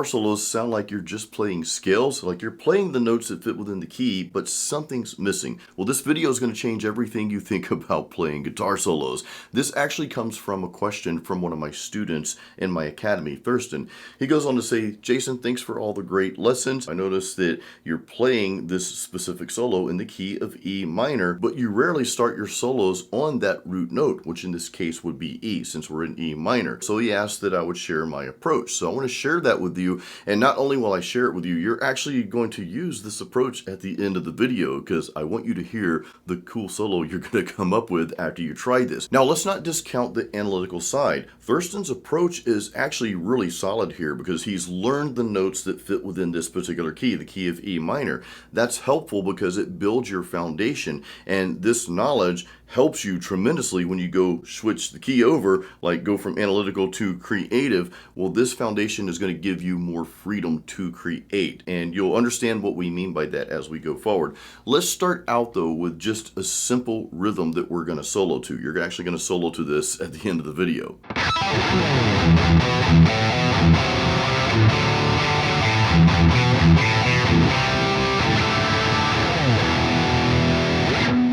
solos sound like you're just playing scales, like you're playing the notes that fit within the key, but something's missing. Well, this video is going to change everything you think about playing guitar solos. This actually comes from a question from one of my students in my academy, Thorsten. He goes on to say, Jason, thanks for all the great lessons. I noticed that you're playing this specific solo in the key of E minor, but you rarely start your solos on that root note, which in this case would be E, since we're in E minor. So he asked that I would share my approach. So I want to share that with you, and not only will I share it with you, you're actually going to use this approach at the end of the video, because I want you to hear the cool solo you're going to come up with after you try this. Now, let's not discount the analytical side. Thorsten's approach is actually really solid here because he's learned the notes that fit within this particular key, the key of E minor. That's helpful because it builds your foundation, and this knowledge helps you tremendously when you go switch the key over, like go from analytical to creative. Well, this foundation is going to give you more freedom to create, and you'll understand what we mean by that as we go forward. Let's start out though with just a simple rhythm that we're going to solo to. You're actually going to solo to this at the end of the video.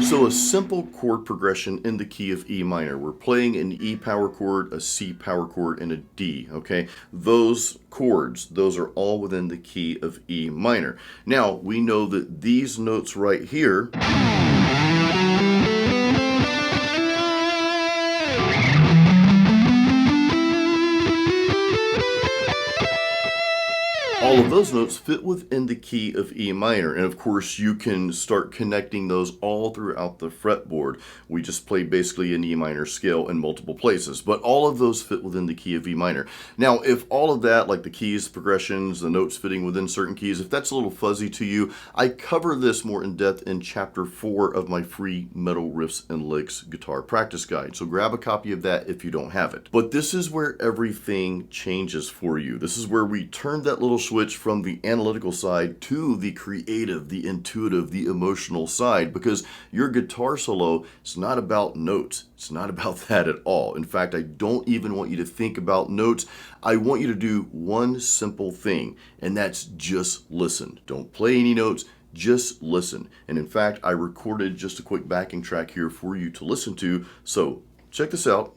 So a simple chord progression in the key of E minor. We're playing an E power chord, a C power chord, and a D, okay? Those chords, those are all within the key of E minor. Now, we know that these notes right here all of those notes fit within the key of E minor, and of course you can start connecting those all throughout the fretboard. We just play basically an E minor scale in multiple places, but all of those fit within the key of E minor. Now, if all of that, like the keys, progressions, the notes fitting within certain keys, if that's a little fuzzy to you, I cover this more in depth in chapter 4 of my free Metal Riffs and Licks guitar practice guide. So grab a copy of that if you don't have it. But this is where everything changes for you. This is where we turn that little switch from the analytical side to the creative, the intuitive, the emotional side, because your guitar solo is not about notes. It's not about that at all. In fact, I don't even want you to think about notes. I want you to do one simple thing, and that's just listen. Don't play any notes. Just listen. And in fact, I recorded just a quick backing track here for you to listen to. So check this out.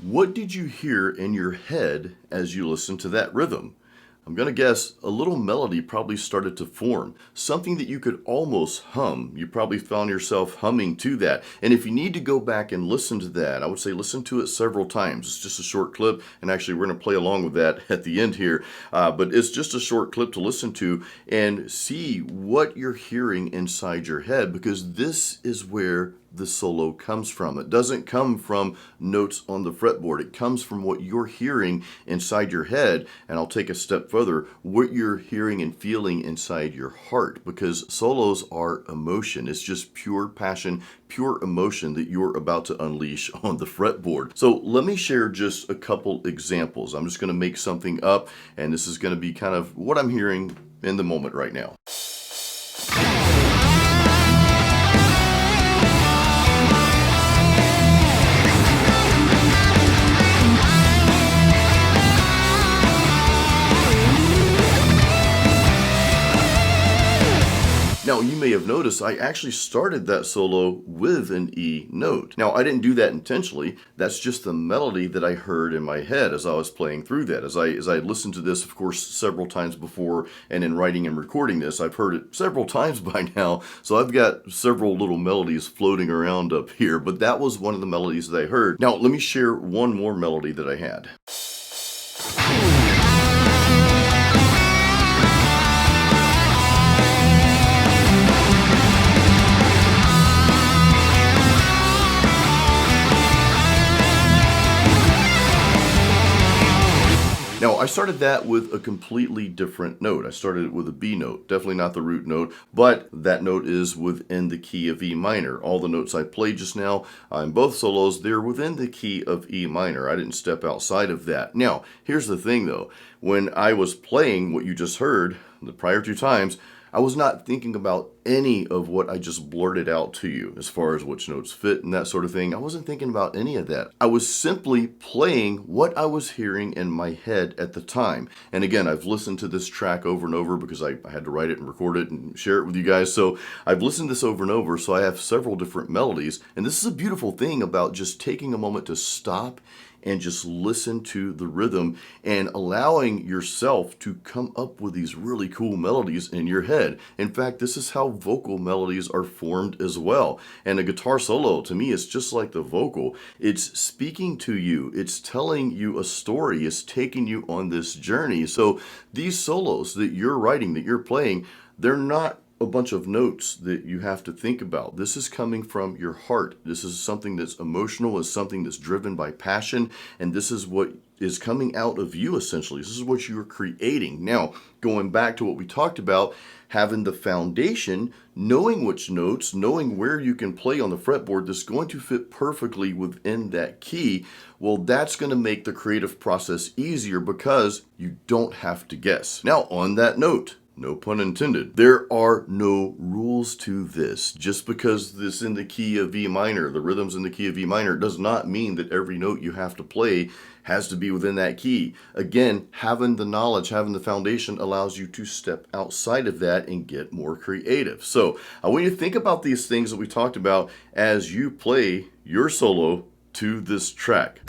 What did you hear in your head as you listened to that rhythm? I'm going to guess a little melody probably started to form, something that you could almost hum. You probably found yourself humming to that. And if you need to go back and listen to that, I would say listen to it several times. It's just a short clip, and actually we're going to play along with that at the end here. But it's just a short clip to listen to and see what you're hearing inside your head, because this is where the solo comes from. It doesn't come from notes on the fretboard. It comes from what you're hearing inside your head. And I'll take a step further, what you're hearing and feeling inside your heart, because solos are emotion. It's just pure passion, pure emotion that you're about to unleash on the fretboard. So let me share just a couple examples. I'm just going to make something up, and this is going to be kind of what I'm hearing in the moment right now. Now, you may have noticed I actually started that solo with an E note. Now, I didn't do that intentionally. That's just the melody that I heard in my head as I was playing through that. As I listened to this, of course, several times before, and in writing and recording this, I've heard it several times by now. So I've got several little melodies floating around up here, but that was one of the melodies that I heard. Now, let me share one more melody that I had. Now, I started that with a completely different note. I started it with a B note, definitely not the root note, but that note is within the key of E minor. All the notes I played just now in both solos, they're within the key of E minor. I didn't step outside of that. Now, here's the thing though. When I was playing what you just heard the prior two times, I was not thinking about any of what I just blurted out to you as far as which notes fit and that sort of thing. I wasn't thinking about any of that. I was simply playing what I was hearing in my head at the time. And again, I've listened to this track over and over because I had to write it and record it and share it with you guys. So I've listened to this over and over, so I have several different melodies. And this is a beautiful thing about just taking a moment to stop and just listen to the rhythm and allowing yourself to come up with these really cool melodies in your head. In fact, this is how vocal melodies are formed as well. And a guitar solo, to me, is just like the vocal. It's speaking to you. It's telling you a story. It's taking you on this journey. So these solos that you're writing, that you're playing, they're not a bunch of notes that you have to think about. This is coming from your heart. This is something that's emotional, is something that's driven by passion, and this is what is coming out of you essentially. This is what you're creating. Now, going back to what we talked about, having the foundation, knowing which notes, knowing where you can play on the fretboard that's going to fit perfectly within that key, well, that's going to make the creative process easier because you don't have to guess. Now, on that note, no pun intended, there are no rules to this. Just because this is in the key of E minor, the rhythm's in the key of E minor, does not mean that every note you have to play has to be within that key. Again, having the knowledge, having the foundation allows you to step outside of that and get more creative. So I want you to think about these things that we talked about as you play your solo to this track.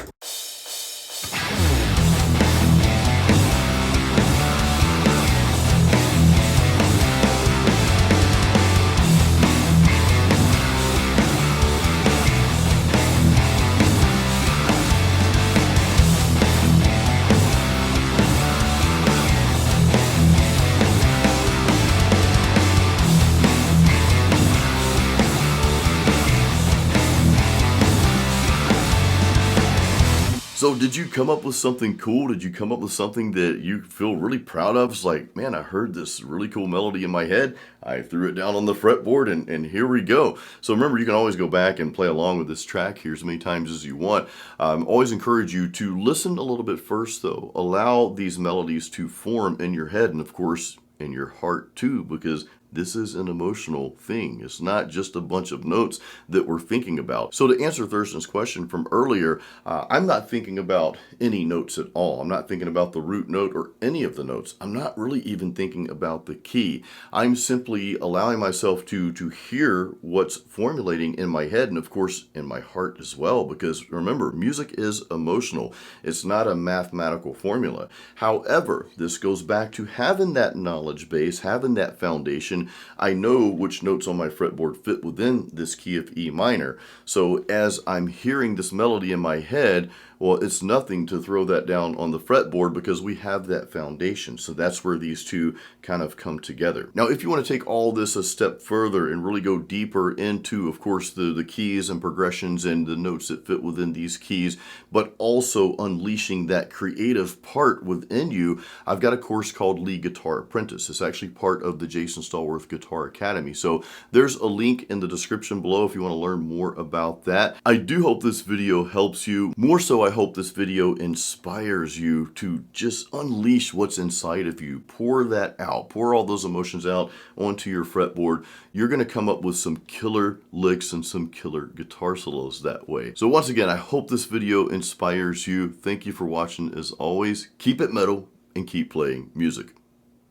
So did you come up with something cool? Did you come up with something that you feel really proud of? It's like, man, I heard this really cool melody in my head. I threw it down on the fretboard and here we go. So remember, you can always go back and play along with this track here as many times as you want. Always encourage you to listen a little bit first though. Allow these melodies to form in your head and of course in your heart too, because this is an emotional thing. It's not just a bunch of notes that we're thinking about. So to answer Thurston's question from earlier, I'm not thinking about any notes at all. I'm not thinking about the root note or any of the notes. I'm not really even thinking about the key. I'm simply allowing myself to hear what's formulating in my head and of course in my heart as well, because remember, music is emotional. It's not a mathematical formula. However, this goes back to having that knowledge base, having that foundation. I know which notes on my fretboard fit within this key of E minor. So as I'm hearing this melody in my head, well, it's nothing to throw that down on the fretboard because we have that foundation. So that's where these two kind of come together. Now, if you want to take all this a step further and really go deeper into, of course, the keys and progressions and the notes that fit within these keys, but also unleashing that creative part within you, I've got a course called Lead Guitar Apprentice. It's actually part of the Jason Stallworth Guitar Academy. So there's a link in the description below if you want to learn more about that. I do hope this video helps you. More so, I hope this video inspires you to just unleash what's inside of you. Pour that out. Pour all those emotions out onto your fretboard. You're going to come up with some killer licks and some killer guitar solos that way. So once again, I hope this video inspires you. Thank you for watching as always. Keep it metal and keep playing music.